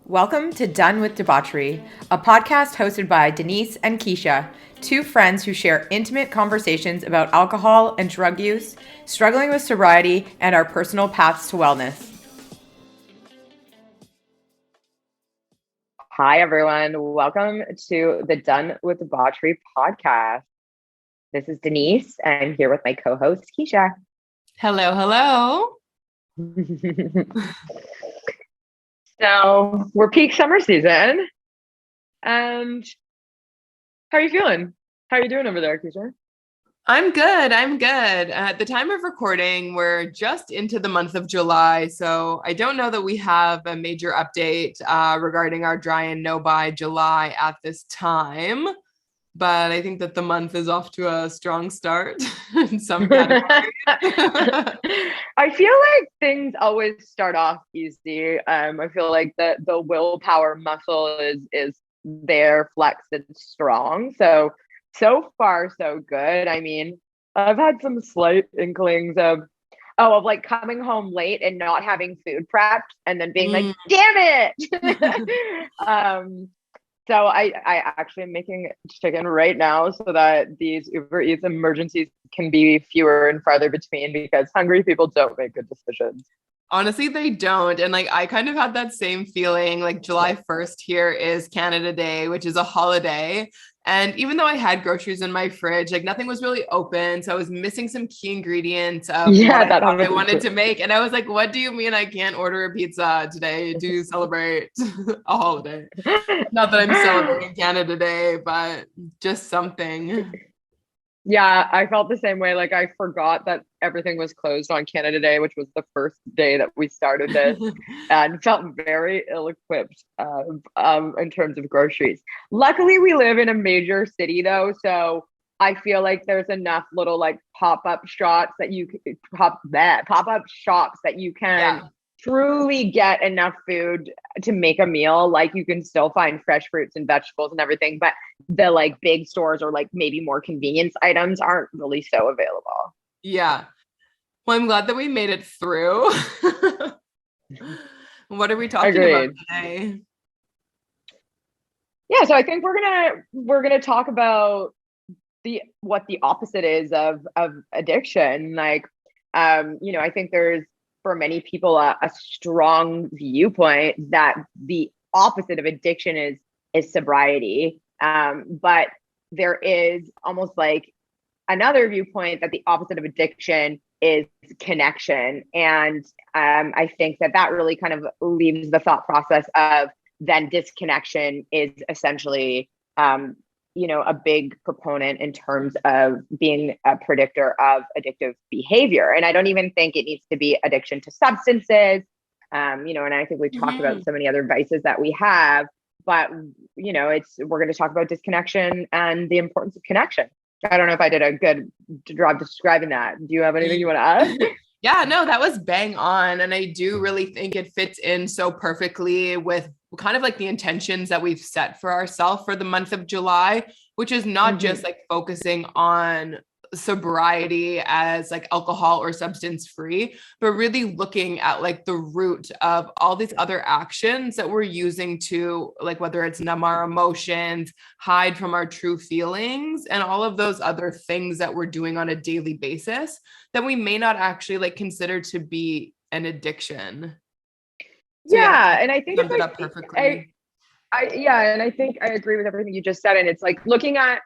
Welcome to Done with Debauchery, a podcast hosted by Denise and Keisha, two friends who share intimate conversations about alcohol and drug use, struggling with sobriety, and our personal paths to wellness. Hi, everyone. Welcome to the Done with Debauchery podcast. This is Denise, and here with my co-host, Keisha. Hello, hello. So we're peak summer season, and how are you feeling? How are you doing over there, Keisha? I'm good. At the time of recording, we're just into the month of July, so I don't know that we have a major update regarding our dry and no by July at this time, but I think that the month is off to a strong start in some categories. I feel like things always start off easy. I feel like the willpower muscle is there, flexed and strong. So far so good. I mean, I've had some slight inklings of like coming home late and not having food prepped and then being like, damn it. So I actually am making chicken right now so that these Uber Eats emergencies can be fewer and farther between because hungry people don't make good decisions. Honestly, they don't. And like, I kind of had that same feeling. Like, July 1st here is Canada Day, which is a holiday. And even though I had groceries in my fridge, like nothing was really open. So I was missing some key ingredients of what I wanted to make. And I was like, what do you mean I can't order a pizza today to celebrate a holiday? Not that I'm celebrating Canada Day, but just something. Yeah, I felt the same way. Like I forgot that everything was closed on Canada Day, which was the first day that we started this, and felt very ill-equipped in terms of groceries. Luckily, we live in a major city though, so I feel like there's enough little like pop-up shops that you can pop-up shops that you can truly get enough food to make a meal. Like you can still find fresh fruits and vegetables and everything, but the like big stores or like maybe more convenience items aren't really so available. Yeah. Well, I'm glad that we made it through. What are we talking about today? Yeah, so I think we're gonna talk about what the opposite is of addiction. Like, I think there's for many people a strong viewpoint that the opposite of addiction is sobriety. But there is almost like another viewpoint that the opposite of addiction is connection. And I think that really kind of leaves the thought process of then disconnection is essentially a big proponent in terms of being a predictor of addictive behavior. And I don't even think it needs to be addiction to substances. And I think we talked about so many other vices that we have, but we're going to talk about disconnection and the importance of connection. I don't know if I did a good job describing that. Do you have anything you want to add? Yeah, no, that was bang on. And I do really think it fits in so perfectly with kind of like the intentions that we've set for ourselves for the month of July, which is not just like focusing on sobriety as like alcohol or substance free, but really looking at like the root of all these other actions that we're using to like, whether it's numb our emotions, hide from our true feelings, and all of those other things that we're doing on a daily basis that we may not actually like consider to be an addiction. So, and I think summed it up perfectly. And I think I agree with everything you just said. And it's like looking at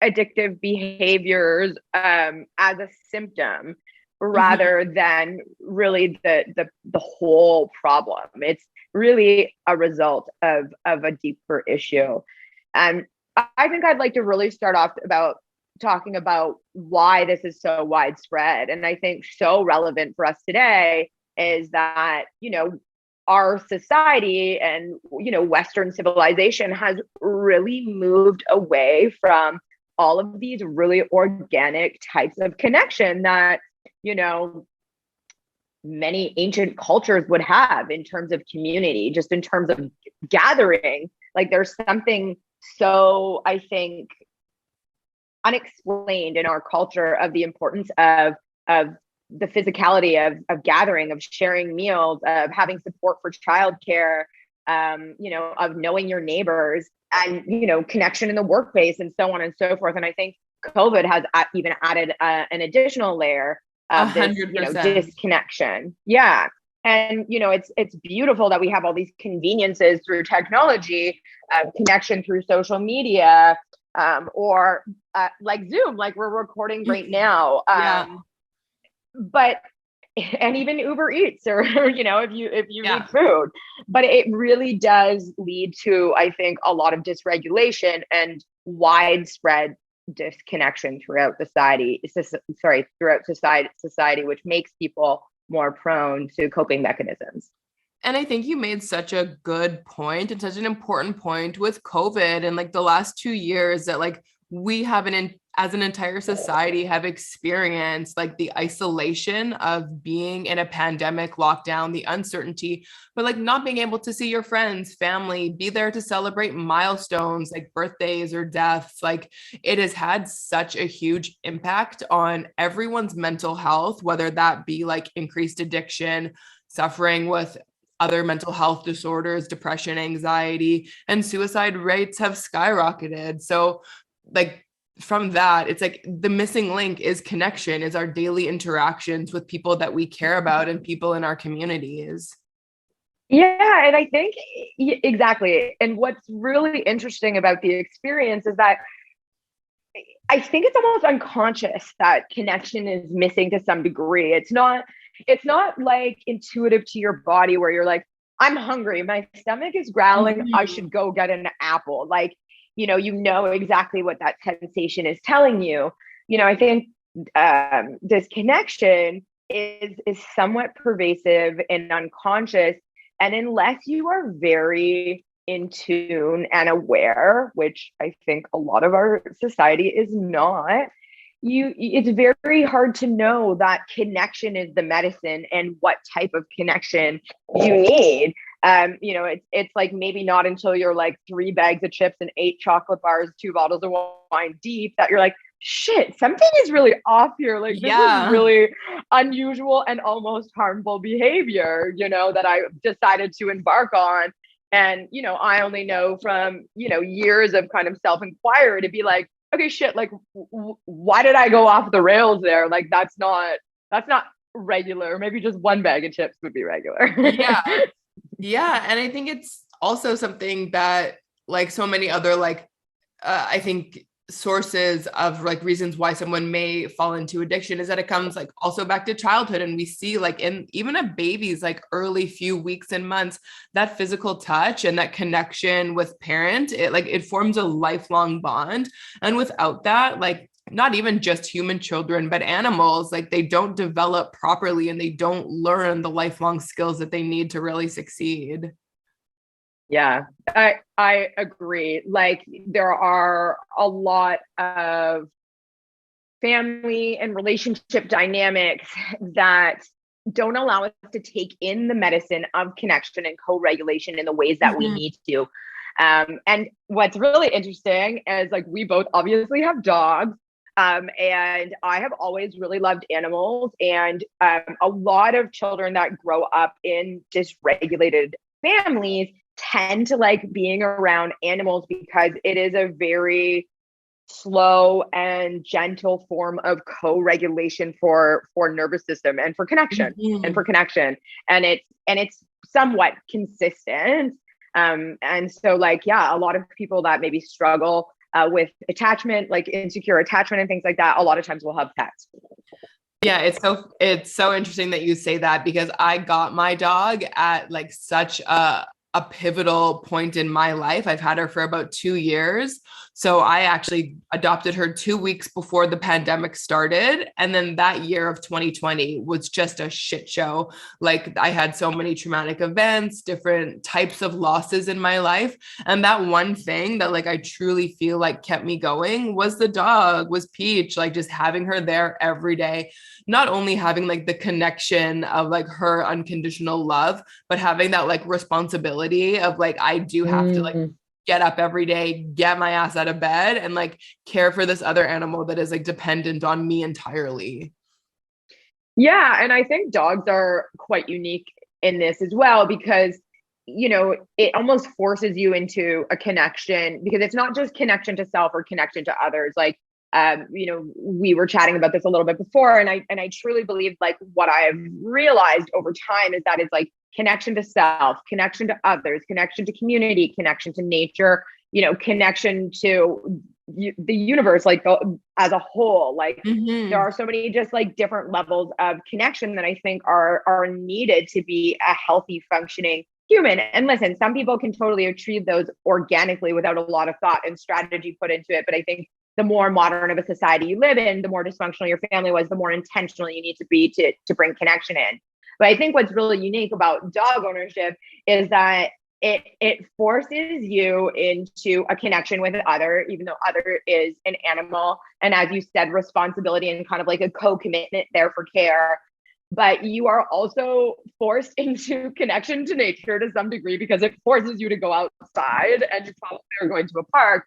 addictive behaviors as a symptom rather than really the whole problem. It's really a result of a deeper issue. And I think I'd like to really start off about talking about why this is so widespread. And I think so relevant for us today is that, our society and, Western civilization has really moved away from all of these really organic types of connection that, many ancient cultures would have in terms of community, just in terms of gathering. Like there's something so, I think, unexplained in our culture of the importance of the physicality of gathering, of sharing meals, of having support for childcare, of knowing your neighbors and, connection in the workplace and so on and so forth. And I think COVID has even added an additional layer A of this, hundred percent. disconnection. Yeah. And, it's beautiful that we have all these conveniences through technology, connection through social media, or like Zoom, like we're recording right now. Yeah. But and even Uber Eats or if you need Yeah. food, but it really does lead to, I think, a lot of dysregulation and widespread disconnection throughout society. Throughout society, which makes people more prone to coping mechanisms. And I think you made such a good point and such an important point with COVID and like the last 2 years that like we have as an entire society have experienced like the isolation of being in a pandemic lockdown, the uncertainty, but like not being able to see your friends, family, be there to celebrate milestones like birthdays or deaths. Like it has had such a huge impact on everyone's mental health, whether that be like increased addiction, suffering with other mental health disorders, depression, anxiety, and suicide rates have skyrocketed. So, like, from that, it's like the missing link is connection, is our daily interactions with people that we care about and people in our communities. Yeah, and I think exactly. And what's really interesting about the experience is that I think it's almost unconscious that connection is missing to some degree. It's not like intuitive to your body where you're like, I'm hungry, my stomach is growling, I Mhm. should go get an apple. Like, you know exactly what that sensation is telling you. I think this connection is somewhat pervasive and unconscious. And unless you are very in tune and aware, which I think a lot of our society is not, it's very hard to know that connection is the medicine and what type of connection you need. It's like maybe not until you're like 3 bags of chips and 8 chocolate bars, 2 bottles of wine deep that you're like, shit, something is really off here. Like this is Yeah. really unusual and almost harmful behavior, that I decided to embark on. And, I only know from, years of kind of self-inquiry to be like, okay, shit, like, why did I go off the rails there? Like, that's not regular. Maybe just 1 bag of chips would be regular. Yeah. Yeah. And I think it's also something that, like so many other, like, I think sources of like reasons why someone may fall into addiction is that it comes like also back to childhood. And we see like in even a baby's like early few weeks and months, that physical touch and that connection with parent, it forms a lifelong bond. And without that, like not even just human children, but animals, like they don't develop properly and they don't learn the lifelong skills that they need to really succeed. Yeah, I agree. Like there are a lot of family and relationship dynamics that don't allow us to take in the medicine of connection and co-regulation in the ways that we Mhm. need to. And what's really interesting is like we both obviously have dogs. And I have always really loved animals. And a lot of children that grow up in dysregulated families tend to like being around animals because it is a very slow and gentle form of co-regulation for nervous system and for connection and Mhm. for connection and it's somewhat consistent. And so like yeah, a lot of people that maybe struggle with attachment, like insecure attachment and things like that, a lot of times will have pets. Yeah, it's so interesting that you say that because I got my dog at like such a pivotal point in my life. I've had her for about 2 years. So I actually adopted her 2 weeks before the pandemic started. And then that year of 2020 was just a shit show. Like I had so many traumatic events, different types of losses in my life. And that one thing that like I truly feel like kept me going was the dog, was Peach, like just having her there every day, not only having like the connection of like her unconditional love, but having that like responsibility of like, I do have to like Mm. get up every day, get my ass out of bed, and like care for this other animal that is like dependent on me entirely. Yeah, and I think dogs are quite unique in this as well because it almost forces you into a connection, because it's not just connection to self or connection to others. Like, we were chatting about this a little bit before, and I truly believe, like, what I've realized over time is that it's like connection to self, connection to others, connection to community, connection to nature, connection to the universe, like as a whole. Like, there Mm-hmm. are so many just like different levels of connection that I think are needed to be a healthy, functioning human. And listen, some people can totally achieve those organically without a lot of thought and strategy put into it. But I think the more modern of a society you live in, the more dysfunctional your family was, the more intentional you need to be to bring connection in. But I think what's really unique about dog ownership is that it forces you into a connection with other, even though other is an animal, and as you said, responsibility and kind of like a co-commitment there for care. But you are also forced into connection to nature to some degree, because it forces you to go outside, and you probably are going to a park.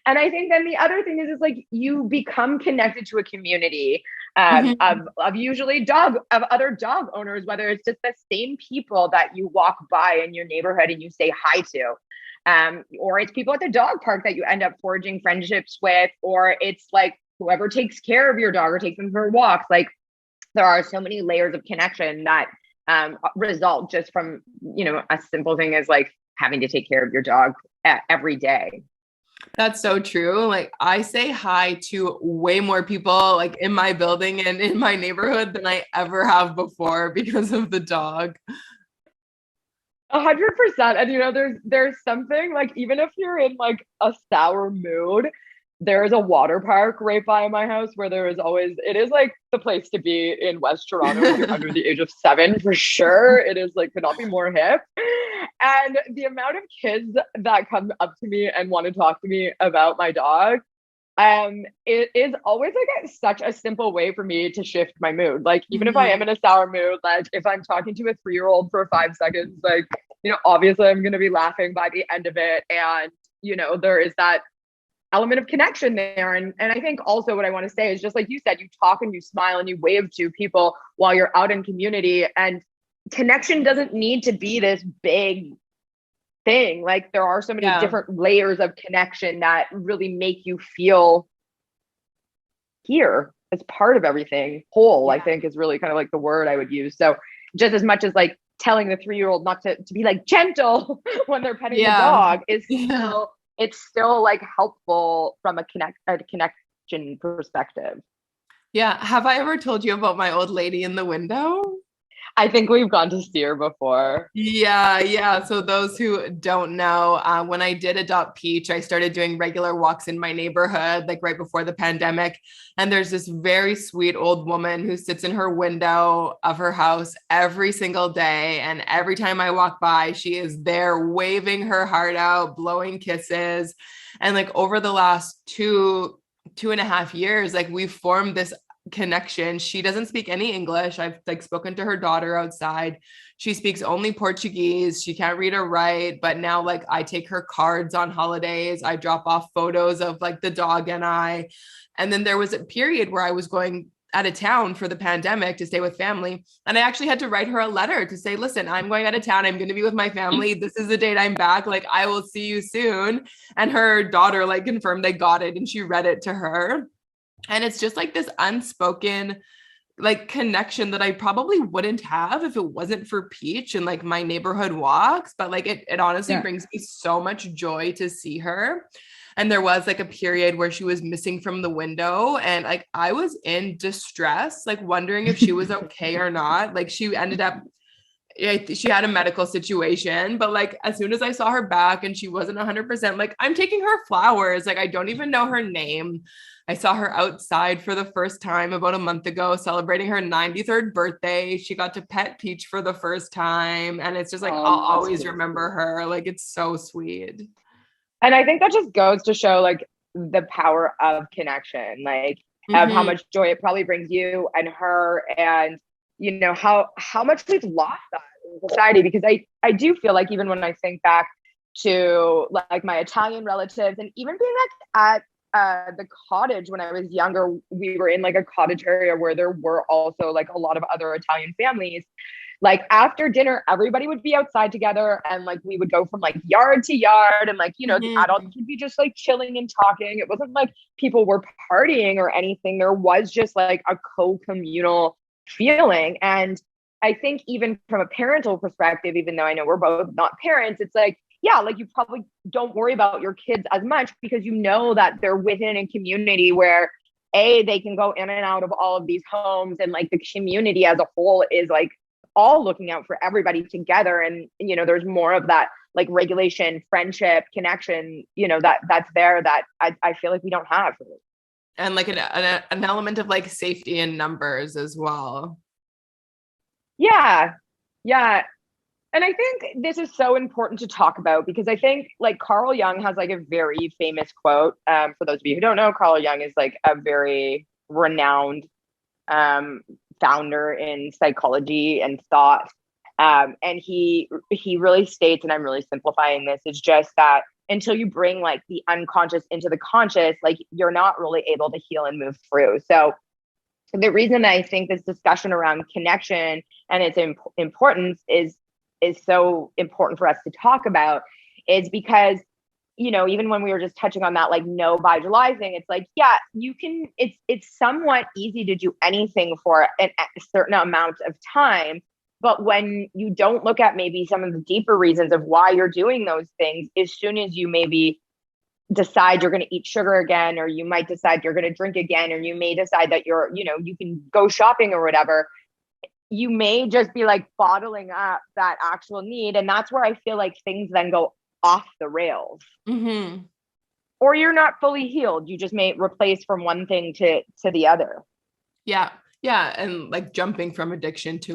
And I think then the other thing is like you become connected to a community Mm-hmm. of usually other dog owners, whether it's just the same people that you walk by in your neighborhood and you say hi to, or it's people at the dog park that you end up forging friendships with, or it's like whoever takes care of your dog or takes them for walks. Like, there are so many layers of connection that result just from a simple thing as like having to take care of your dog every day. That's so true. Like I say hi to way more people like in my building and in my neighborhood than I ever have before because of the dog. 100%. And there's something like, even if you're in like a sour mood, there's a water park right by my house where it is like the place to be in West Toronto if you're under the age of 7, for sure. It is like, could not be more hip. And the amount of kids that come up to me and want to talk to me about my dog, it is always like such a simple way for me to shift my mood. Like, even if I am Mhm. in a sour mood, like if I'm talking to a 3-year-old for 5 seconds, like, obviously I'm going to be laughing by the end of it. And, there is that element of connection there. And I think also what I want to say is, just like you said, you talk and you smile and you wave to people while you're out in community, and connection doesn't need to be this big thing. Like, there are so many Yeah. different layers of connection that really make you feel here as part of everything. Whole, I Yeah. think, is really kind of like the word I would use. So just as much as like telling the 3-year-old not to be like gentle when they're petting the Yeah. dog, is Yeah. still it's still like helpful from a connection perspective. Yeah. Have I ever told you about my old lady in the window? I think we've gone to steer before. Yeah, yeah. So those who don't know, when I did adopt Peach, I started doing regular walks in my neighborhood, like right before the pandemic. And there's this very sweet old woman who sits in her window of her house every single day. And every time I walk by, she is there waving her heart out, blowing kisses. And like over the last 2.5 years, like we've formed this connection. She doesn't speak any English. I've like spoken to her daughter outside. She speaks only Portuguese. She can't read or write, but now like I take her cards on holidays. I drop off photos of like the dog and I. And then there was a period where I was going out of town for the pandemic to stay with family. And I actually had to write her a letter to say, listen, I'm going out of town. I'm going to be with my family. This is the date I'm back. Like, I will see you soon. And her daughter like confirmed they got it and she read it to her. And it's just like this unspoken like connection that I probably wouldn't have if it wasn't for Peach and like my neighborhood walks. But like it honestly Yeah. brings me so much joy to see her. And there was like a period where she was missing from the window. And like I was in distress, like wondering if she was okay or not. Like she ended up she had a medical situation, but like as soon as I saw her back and she wasn't 100%, like I'm taking her flowers. Like I don't even know her name. I saw her outside for the first time about a month ago, celebrating her 93rd birthday. She got to pet Peach for the first time. And it's just like, I'll That's always cute. remember her. Like it's so sweet. And I think that just goes to show like the power of connection, like of how Mm-hmm. much joy it probably brings you and her, and how much we've lost that in society. Because I do feel like, even when I think back to like my Italian relatives, and even being like at the cottage when I was younger, we were in like a cottage area where there were also like a lot of other Italian families. Like after dinner, everybody would be outside together and like we would go from like yard to yard and like, the adults Mhm. would be just like chilling and talking. It wasn't like people were partying or anything. There was just like a co-communal feeling. And I think even from a parental perspective, even though I know we're both not parents, it's like, yeah, like you probably don't worry about your kids as much because you know that they're within a community where they can go in and out of all of these homes and like the community as a whole is like all looking out for everybody together. And there's more of that like regulation, friendship, connection, that's there that I feel like we don't have really. And like an element of like safety in numbers as well. Yeah. Yeah. And I think this is so important to talk about because I think like Carl Jung has like a very famous quote. For those of you who don't know, Carl Jung is like a very renowned um, founder in psychology and thought. And he really states, and I'm really simplifying this, is just that until you bring like the unconscious into the conscious, like you're not really able to heal and move through. So the reason that I think this discussion around connection and its importance is so important for us to talk about is because even when we were just touching on that like no visualizing, it's like, yeah, you can, it's somewhat easy to do anything for a certain amount of time. But when you don't look at maybe some of the deeper reasons of why you're doing those things, as soon as you maybe decide you're going to eat sugar again, or you might decide you're going to drink again, or you may decide that you can go shopping or whatever, you may just be like bottling up that actual need. And that's where I feel like things then go off the rails. Mm-hmm. Or you're not fully healed. You just may replace from one thing to the other. Yeah. Yeah. And like jumping from addiction to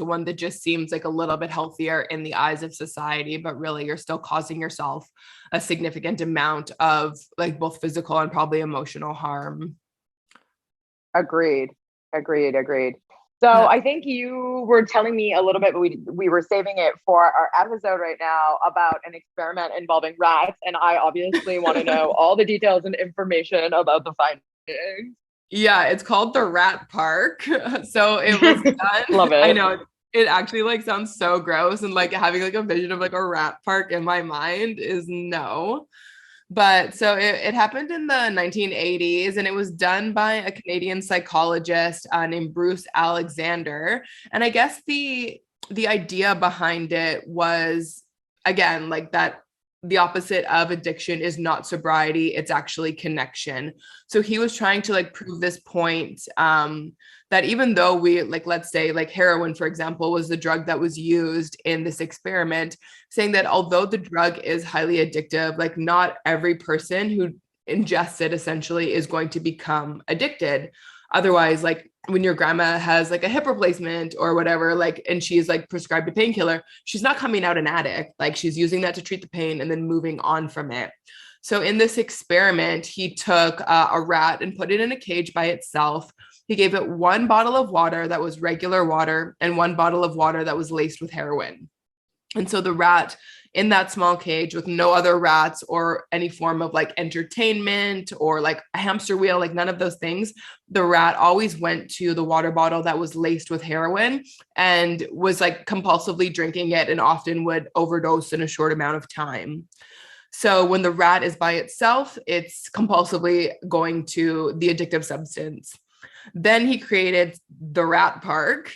one that just seems like a little bit healthier in the eyes of society, but really you're still causing yourself a significant amount of like both physical and probably emotional harm. Agreed. Agreed. So Uh, I think you were telling me a little bit, but we were saving it for our episode right now about an experiment involving rats, and I obviously want to know all the details and information about the findings. Yeah, it's called the Rat Park. So it was done. Love I it. know it actually like sounds so gross and like having like a vision of like a rat park in my mind is no. But so it happened in the 1980s and it was done by a Canadian psychologist named Bruce Alexander. And I guess the idea behind it was again like that the opposite of addiction is not sobriety, it's actually connection. So he was trying to like prove this point that even though we like let's say like heroin for example was the drug that was used in this experiment, saying that although the drug is highly addictive, like not every person who ingests it essentially is going to become addicted. Otherwise, like when your grandma has like a hip replacement or whatever, like, and she's like prescribed a painkiller, she's not coming out an addict. Like she's using that to treat the pain and then moving on from it. So in this experiment, he took a rat and put it in a cage by itself. He gave it one bottle of water that was regular water and one bottle of water that was laced with heroin. And so the rat in that small cage with no other rats or any form of like entertainment or like a hamster wheel, like none of those things, the rat always went to the water bottle that was laced with heroin and was like compulsively drinking it and often would overdose in a short amount of time. So when the rat is by itself, it's compulsively going to the addictive substance. Then he created the rat park,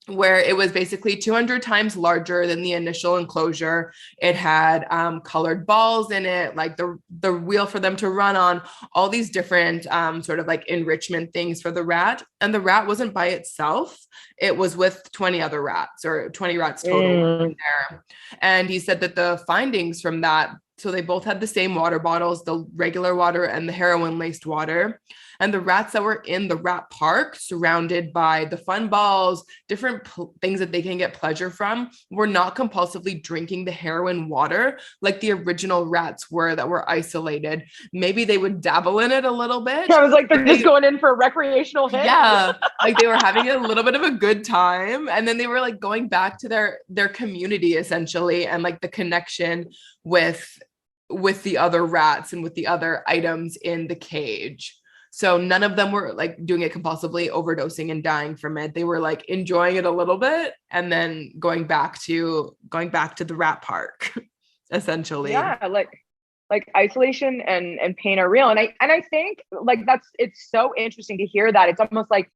where it was basically 200 times larger than the initial enclosure. It had colored balls in it, like the wheel for them to run on, all these different sort of like enrichment things for the rat. And the rat wasn't by itself. It was with 20 other rats or 20 rats total Mm. there. And he said that the findings from that, so they both had the same water bottles, the regular water and the heroin laced water. And the rats that were in the rat park, surrounded by the fun balls, different things that they can get pleasure from, were not compulsively drinking the heroin water like the original rats were that were isolated. Maybe they would dabble in it a little bit. I was like, they're just going in for a recreational hit. Yeah, like they were having a little bit of a good time, and then they were like going back to their community essentially, and like the connection with the other rats and with the other items in the cage. So none of them were like doing it compulsively, overdosing and dying from it. They were like enjoying it a little bit and then going back to the rat park, essentially. Yeah, like isolation and pain are real. And I think like it's so interesting to hear that. It's almost like,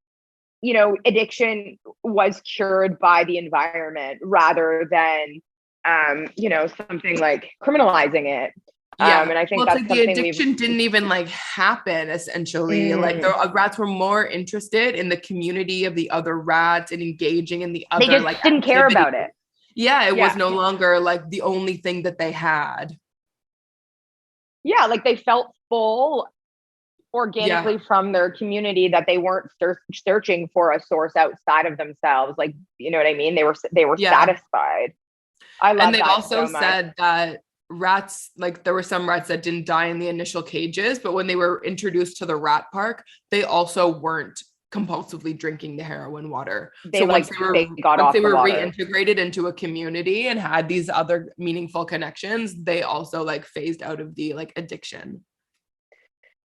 addiction was cured by the environment rather than something like criminalizing it. Yeah. And I think Well, it's that's like the something we've addiction didn't even like happen essentially. Like the mm, rats were more interested in the community of the other rats and engaging in the they other just like didn't care activities. about it. Yeah, it was Yeah. no longer like the only thing that they had. Yeah, like they felt full Yeah. organically from their community, that they weren't searching for a source outside of themselves. Like, you know what I mean? They were Yeah. satisfied. I And love they've that also so much. said that rats, like there were some rats that didn't die in the initial cages, but when they were introduced to the rat park, they also weren't compulsively drinking the heroin water. They So like they got once they off the were water. reintegrated into a community and had these other meaningful connections, they also like phased out of the like addiction.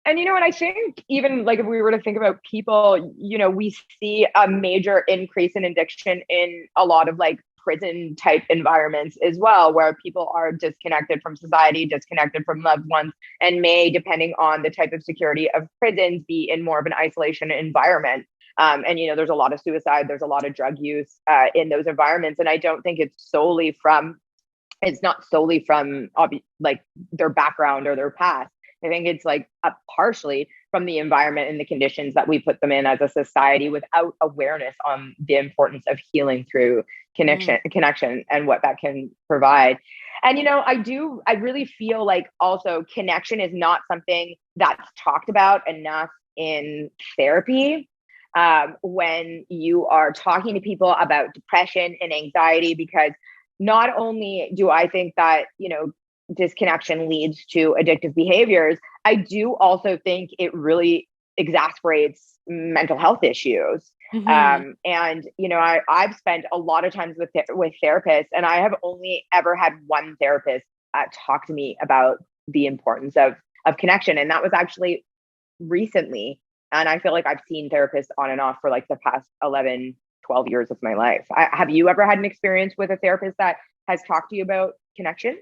And you know what? I think even like if we were to think about people, we see a major increase in addiction in a lot of like prison type environments as well, where people are disconnected from society, disconnected from loved ones, and may, depending on the type of security of prisons, be in more of an isolation environment. And there's a lot of suicide, there's a lot of drug use in those environments, and I don't think it's not solely from like their background or their past. I think it's like partially from the environment and the conditions that we put them in as a society, without awareness on the importance of healing through connection and what that can provide. And I really feel like also connection is not something that's talked about enough in therapy. When you are talking to people about depression and anxiety, because not only do I think that, disconnection leads to addictive behaviors, I do also think it really exasperates mental health issues. Mm-hmm. And I've spent a lot of times with therapists, and I have only ever had one therapist talk to me about the importance of connection, and that was actually recently. And I feel like I've seen therapists on and off for like the past 11, 12 years of my life. Have you ever had an experience with a therapist that has talked to you about connection?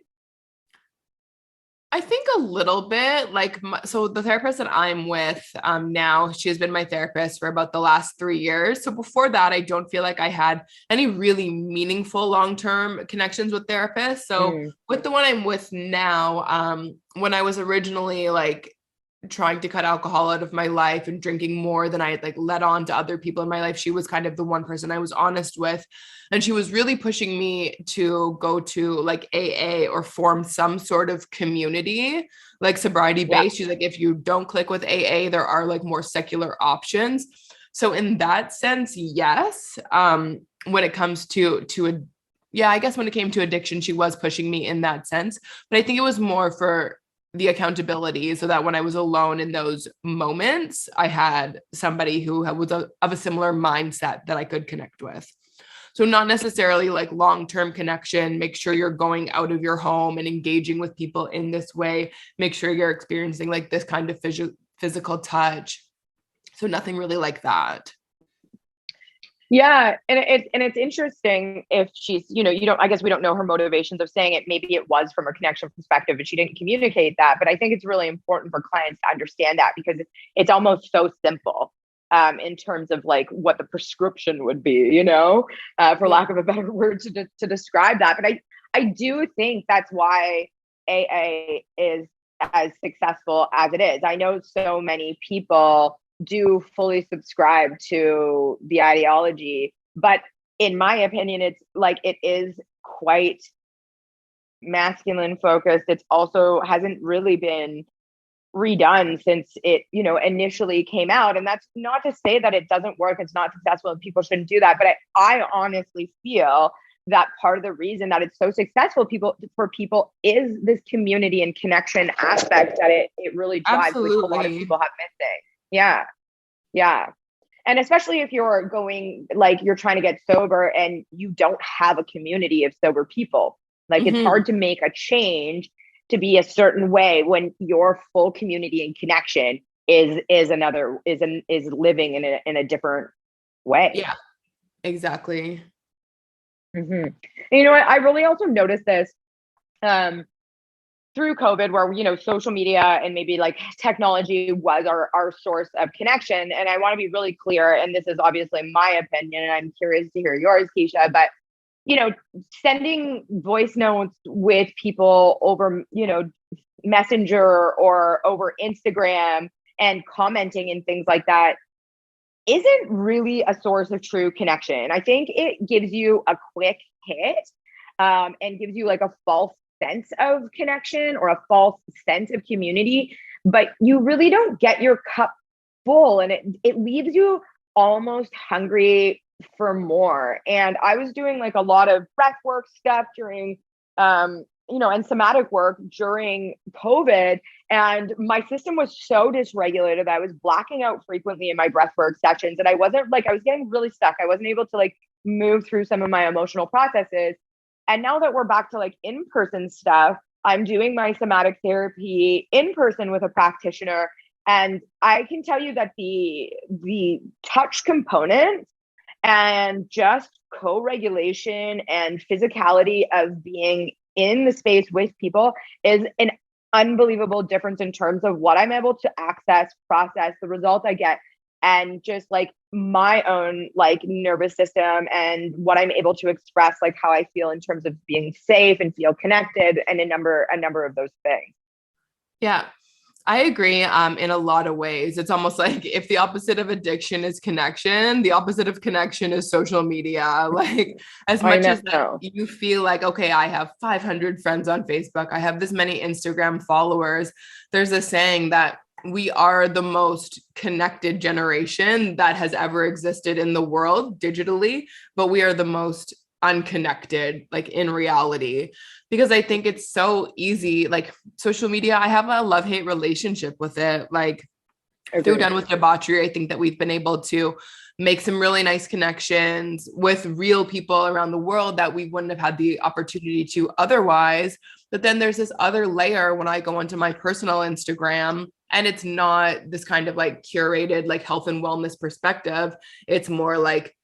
I think a little bit like so the therapist that I'm with now, she has been my therapist for about the last 3 years. So before that, I don't feel like I had any really meaningful long-term connections with therapists. So Mm. with the one I'm with now, when I was originally like trying to cut alcohol out of my life and drinking more than I had like let on to other people in my life, she was kind of the one person I was honest with. And she was really pushing me to go to like AA or form some sort of community, like sobriety Yeah. based. She's like, if you don't click with AA, there are like more secular options. So in that sense, yes. When it comes to a yeah, I guess when it came to addiction, she was pushing me in that sense. But I think it was more for the accountability so that when I was alone in those moments, I had somebody who was of a similar mindset that I could connect with. So not necessarily like long-term connection, make sure you're going out of your home and engaging with people in this way, make sure you're experiencing like this kind of physical touch. So nothing really like that. Yeah, and it's interesting if she's, you don't, I guess we don't know her motivations of saying it. Maybe it was from a connection perspective and she didn't communicate that. But I think it's really important for clients to understand that, because it's almost so simple in terms of like what the prescription would be, for lack of a better word to describe that. But I do think that's why AA is as successful as it is. I know so many people do fully subscribe to the ideology, but in my opinion, it's like it is quite masculine focused. It's also hasn't really been redone since it, initially came out. And that's not to say that it doesn't work, it's not successful, and people shouldn't do that. But I honestly feel that part of the reason that it's so successful for people is this community and connection aspect that it really drives, which a lot of Absolutely. people have missing. Yeah. Yeah. And especially if you're like you're trying to get sober and you don't have a community of sober people, like it's Mm-hmm. hard to make a change to be a certain way when your full community and connection is living in a different way. Yeah, exactly. And you know what? I really also noticed this um, through COVID, where social media and maybe like technology was our source of connection. And I want to be really clear, and this is obviously my opinion, and I'm curious to hear yours, Keisha. But sending voice notes with people over Messenger or over Instagram and commenting and things like that isn't really a source of true connection. I think it gives you a quick hit, and gives you like a false sense of connection or a false sense of community, but you really don't get your cup full, and it leaves you almost hungry for more. And I was doing like a lot of breath work stuff during and somatic work during COVID. And my system was so dysregulated that I was blacking out frequently in my breathwork sessions. And I was getting really stuck. I wasn't able to like move through some of my emotional processes. And now that we're back to like in-person stuff, I'm doing my somatic therapy in person with a practitioner. And I can tell you that the touch component and just co-regulation and physicality of being in the space with people is an unbelievable difference in terms of what I'm able to access, process, the results I get, and just like my own like nervous system and what I'm able to express, like how I feel in terms of being safe and feel connected, and a number of those things. Yeah, I agree. In a lot of ways, it's almost like if the opposite of addiction is connection, the opposite of connection is social media. Like as much as that you feel like, okay, I have 500 friends on Facebook, I have this many Instagram followers. There's a saying that we are the most connected generation that has ever existed in the world digitally, but we are the most unconnected, like in reality, because I think it's so easy. Like social media, I have a love-hate relationship with it. Like through Done with Debauchery, I think that we've been able to make some really nice connections with real people around the world that we wouldn't have had the opportunity to otherwise. But then there's this other layer when I go onto my personal Instagram, and it's not this kind of like curated like health and wellness perspective. It's more like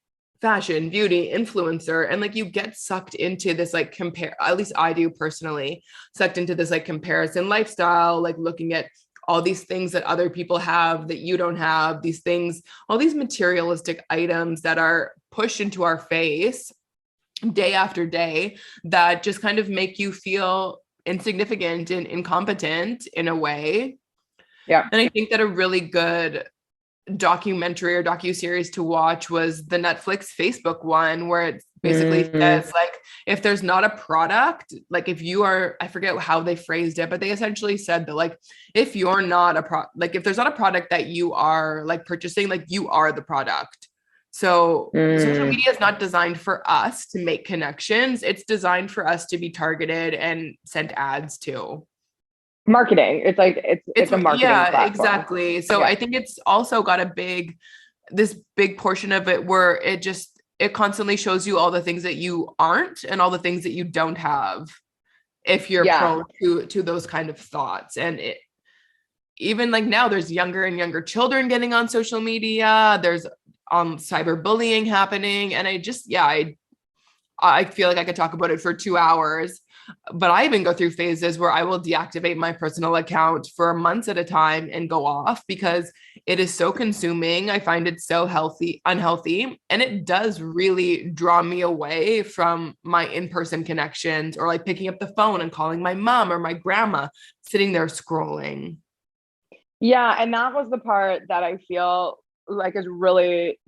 fashion, beauty, influencer. And like you get sucked into this like compare, at least I do personally, sucked into this like comparison lifestyle, like looking at all these things that other people have that you don't have, these things, all these materialistic items that are pushed into our face day after day that just kind of make you feel insignificant and incompetent in a way. Yeah. And I think that a really good documentary or docuseries to watch was the Netflix Facebook one, where it basically says like, if there's not a product, like if you are, I forget how they phrased it, but they essentially said that like, if you're not like if there's not a product that you are like purchasing, like you are the product. So social media is not designed for us to make connections. It's designed for us to be targeted and sent ads to. Marketing. It's like it's a marketing platform. Exactly. So I think it's also got this big portion of it where it constantly shows you all the things that you aren't and all the things that you don't have if you're prone to those kind of thoughts. And even like now there's younger and younger children getting on social media. There's cyberbullying happening. And I feel like I could talk about it for 2 hours. But I even go through phases where I will deactivate my personal account for months at a time and go off because it is so consuming. I find it so unhealthy, and it does really draw me away from my in-person connections or like picking up the phone and calling my mom or my grandma, sitting there scrolling. Yeah, and that was the part that I feel like is really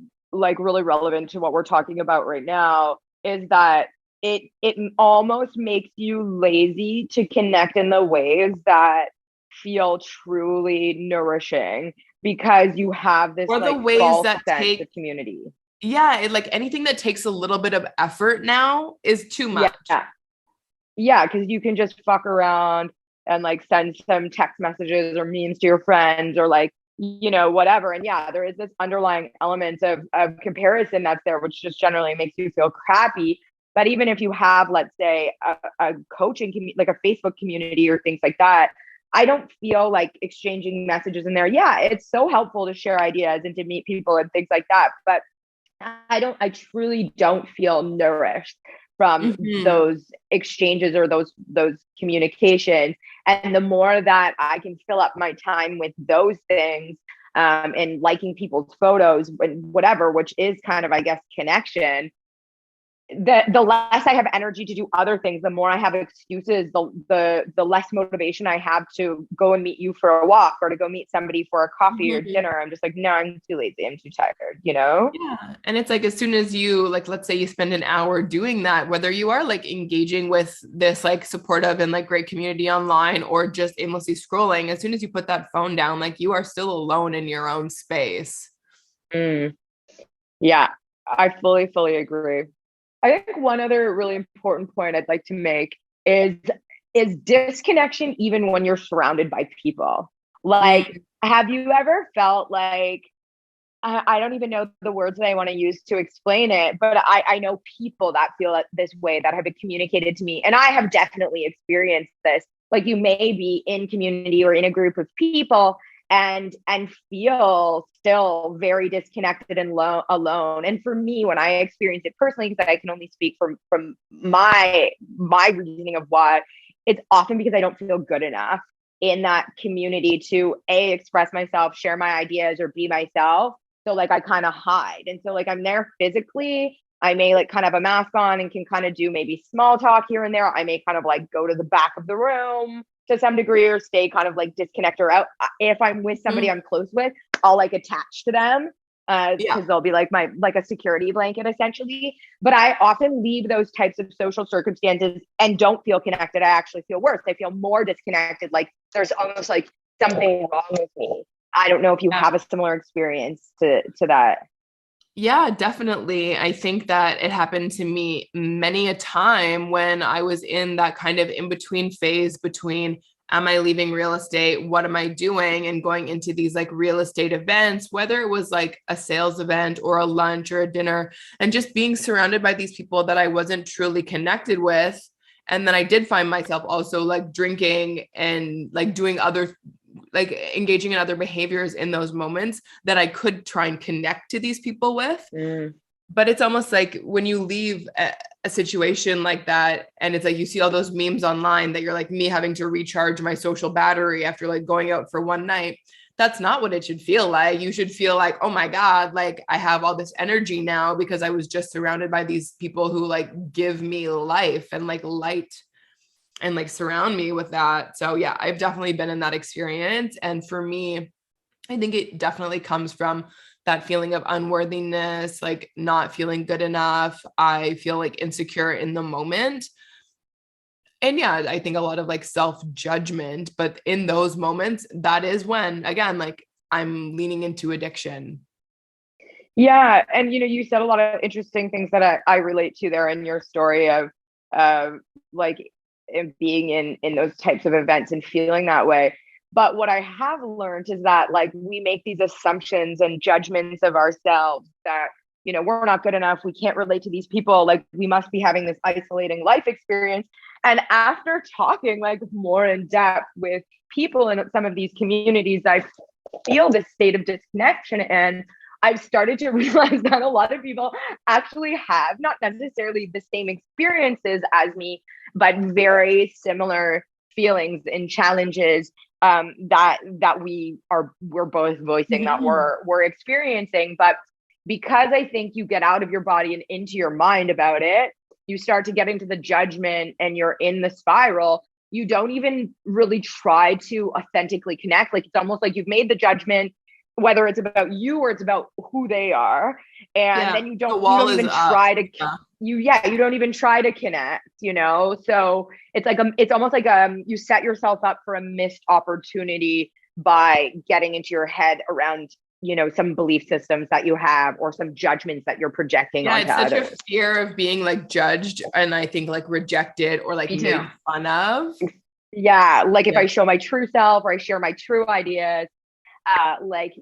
relevant to what we're talking about right now, is that it almost makes you lazy to connect in the ways that feel truly nourishing, because you have this or the like ways false that sense of community. Like anything that takes a little bit of effort now is too much. Yeah, because you can just fuck around and like send some text messages or memes to your friends or like whatever. And yeah, there is this underlying element of comparison that's there, which just generally makes you feel crappy. But even if you have, let's say, a coaching like a Facebook community or things like that, I don't feel like exchanging messages in there. Yeah, it's so helpful to share ideas and to meet people and things like that. But I truly don't feel nourished from Mhm. those exchanges or those communications. And the more that I can fill up my time with those things, and liking people's photos and whatever, which is kind of, I guess, connection, the less I have energy to do other things, the more I have excuses, the less motivation I have to go and meet you for a walk or to go meet somebody for a coffee or Mhm. dinner. I'm just like, no, I'm too lazy. I'm too tired, you know? Yeah. And it's like, as soon as you, like, let's say you spend an hour doing that, whether you are like engaging with this like supportive and like great community online or just aimlessly scrolling, as soon as you put that phone down, like you are still alone in your own space. Mm, yeah, I fully agree. I think one other really important point I'd like to make is disconnection even when you're surrounded by people. Like, Mm, have you ever felt like, I don't even know the words that I want to use to explain it, but I know people that feel this way that have been communicated to me. And I have definitely experienced this. Like, you may be in community or in a group of people and feel still very disconnected and alone. And for me, when I experience it personally, because I can only speak from my reasoning of why, it's often because I don't feel good enough in that community to express myself, share my ideas, or be myself. So like I kind of hide. And so like I'm there physically. I may like kind of have a mask on and can kind of do maybe small talk here and there. I may kind of like go to the back of the room to some degree or stay kind of like disconnect or out. If I'm with somebody mm, I'm close with, I'll like attach to them yeah. because they'll be like my like a security blanket essentially. But I often leave those types of social circumstances and don't feel connected. I actually feel worse. I feel more disconnected. Like there's almost like something wrong with me. I don't know if you Yeah. have a similar experience to that. Yeah, definitely. I think that it happened to me many a time when I was in that kind of in between phase between am I leaving real estate? What am I doing? And going into these like real estate events, whether it was like a sales event or a lunch or a dinner, and just being surrounded by these people that I wasn't truly connected with. And then I did find myself also like drinking and like doing other like engaging in other behaviors in those moments that I could try and connect to these people with. Mm, But it's almost like when you leave a situation like that, and it's like you see all those memes online that you're like me having to recharge my social battery after like going out for one night. That's not what it should feel like. You should feel like, oh my God, like I have all this energy now because I was just surrounded by these people who like give me life and like light and like surround me with that. So yeah, I've definitely been in that experience. And for me, I think it definitely comes from that feeling of unworthiness, like not feeling good enough. I feel like insecure in the moment. And yeah, I think a lot of like self judgment. But in those moments, that is when, again, like I'm leaning into addiction. yeah, and you said a lot of interesting things that I relate to there in your story of like being in those types of events and feeling that way. But what I have learned is that like we make these assumptions and judgments of ourselves that we're not good enough, we can't relate to these people, like we must be having this isolating life experience. And after talking like more in depth with people in some of these communities, I feel this state of disconnection. And I've started to realize that a lot of people actually have not necessarily the same experiences as me, but very similar feelings and challenges that we're both voicing that Mhm. we're experiencing. But because I think you get out of your body and into your mind about it, you start to get into the judgment and you're in the spiral. You don't even really try to authentically connect. Like it's almost like you've made the judgment, whether it's about you or it's about who they are. And Yeah, then you the don't wall is even up. try to Yeah. you don't even try to connect. So it's like it's almost like you set yourself up for a missed opportunity by getting into your head around some belief systems that you have or some judgments that you're projecting Yeah, onto it's such a others. fear of being like judged and I think like rejected or like Me too. made fun of. Yeah, like if Yeah. I show my true self or I share my true ideas, like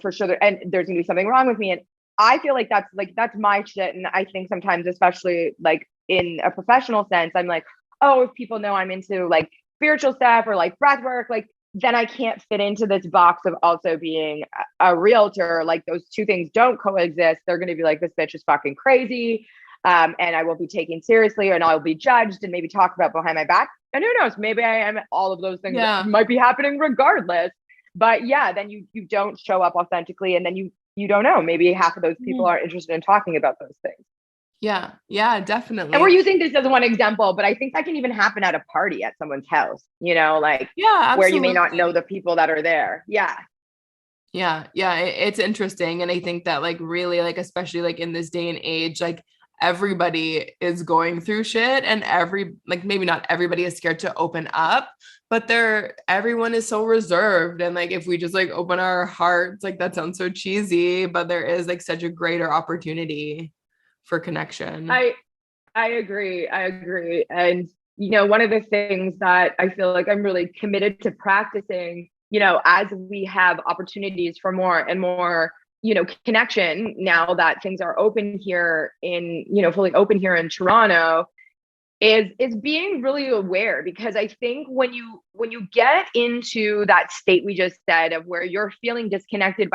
for sure and there's gonna be something wrong with me. And I feel like that's my shit. And I think sometimes, especially like in a professional sense, I'm like, oh, if people know I'm into like spiritual stuff or like breath work, like then I can't fit into this box of also being a realtor. Like those two things don't coexist. They're going to be like, this bitch is fucking crazy. And I will be taken seriously and I'll be judged and maybe talked about behind my back. And who knows, maybe I am. All of those things might be happening regardless. But yeah, then you don't show up authentically, and then you don't know. Maybe half of those people are interested in talking about those things. Yeah. Yeah, definitely. And we're using this as one example, but I think that can even happen at a party at someone's house, like where you may not know the people that are there. Yeah. Yeah. Yeah. It's interesting. And I think that like really like, especially like in this day and age, like everybody is going through shit, and maybe not everybody is scared to open up, but everyone is so reserved. And like, if we just like open our hearts, like that sounds so cheesy, but there is like such a greater opportunity for connection. I agree. And, one of the things that I feel like I'm really committed to practicing, as we have opportunities for more and more connection now that things are open here fully open here in Toronto, is being really aware. Because I think when you get into that state we just said of where you're feeling disconnected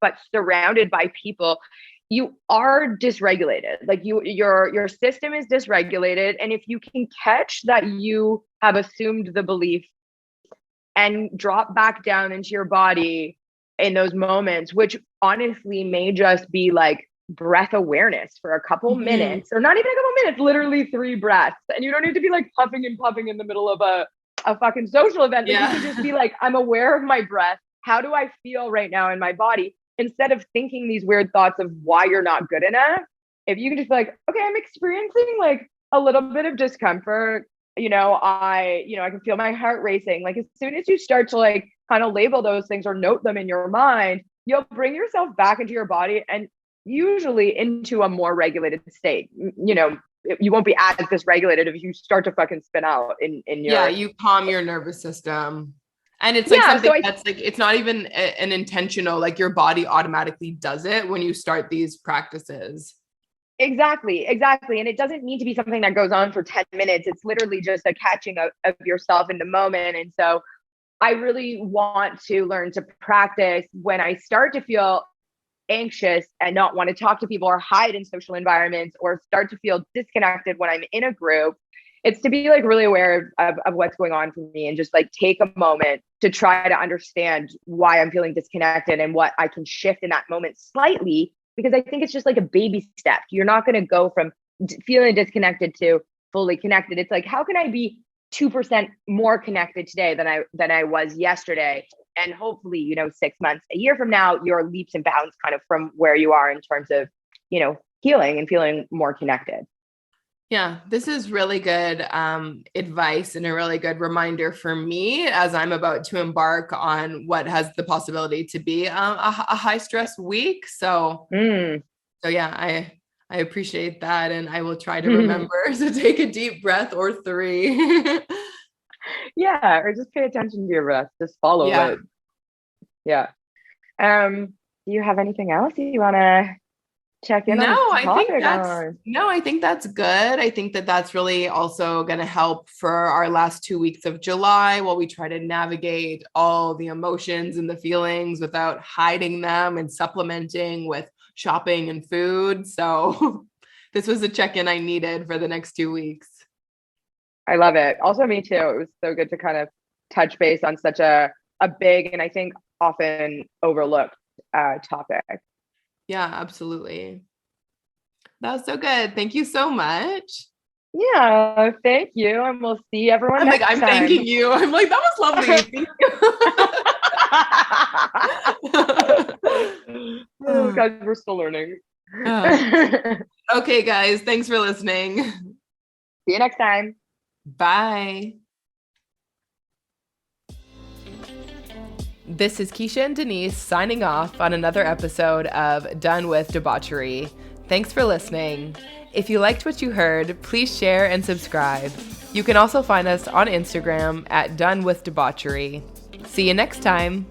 but surrounded by people, you are dysregulated. Like your system is dysregulated. And if you can catch that you have assumed the belief and drop back down into your body in those moments, which honestly may just be like breath awareness for a couple minutes, or not even a couple minutes, literally 3 breaths. And you don't need to be like puffing and puffing in the middle of a fucking social event. But you can just be like, I'm aware of my breath. How do I feel right now in my body? Instead of thinking these weird thoughts of why you're not good enough, if you can just be like, okay, I'm experiencing like a little bit of discomfort. I can feel my heart racing. Like as soon as you start to like kind of label those things or note them in your mind, you'll bring yourself back into your body and usually into a more regulated state. You won't be as dysregulated if you start to fucking spin out in your. You calm your nervous system. And it's like something that's like, it's not even an intentional, like your body automatically does it when you start these practices. Exactly. And it doesn't need to be something that goes on for 10 minutes. It's literally just a catching of yourself in the moment. And so I really want to learn to practice when I start to feel anxious and not want to talk to people or hide in social environments or start to feel disconnected when I'm in a group. It's to be like really aware of what's going on for me and just like take a moment to try to understand why I'm feeling disconnected and what I can shift in that moment slightly, because I think it's just like a baby step. You're not going to go from feeling disconnected to fully connected. It's like, how can I be 2% more connected today than I was yesterday? And hopefully, 6 months, a year from now, you're leaps and bounds kind of from where you are in terms of, healing and feeling more connected. Yeah, this is really good advice and a really good reminder for me as I'm about to embark on what has the possibility to be a high stress week. So yeah, I appreciate that. And I will try to remember to take a deep breath or 3. Yeah. Or just pay attention to your breath. Just follow it. Yeah. Do you have anything else you want to check in on? I think that's good. I think that that's really also going to help for our last 2 weeks of July while we try to navigate all the emotions and the feelings without hiding them and supplementing with shopping and food. So this was a check-in I needed for the next 2 weeks. I love it. Also, me too. It was so good to kind of touch base on such a big and I think often overlooked topic. Yeah, absolutely. That was so good. Thank you so much. Yeah, thank you. And we'll see everyone next time. Thanking you. I'm like, that was lovely. Thank you. Oh, guys, we're still learning. Okay, guys. Thanks for listening. See you next time. Bye. This is Keisha and Denise signing off on another episode of Done with Debauchery. Thanks for listening. If you liked what you heard, please share and subscribe. You can also find us on Instagram at Done with Debauchery. See you next time.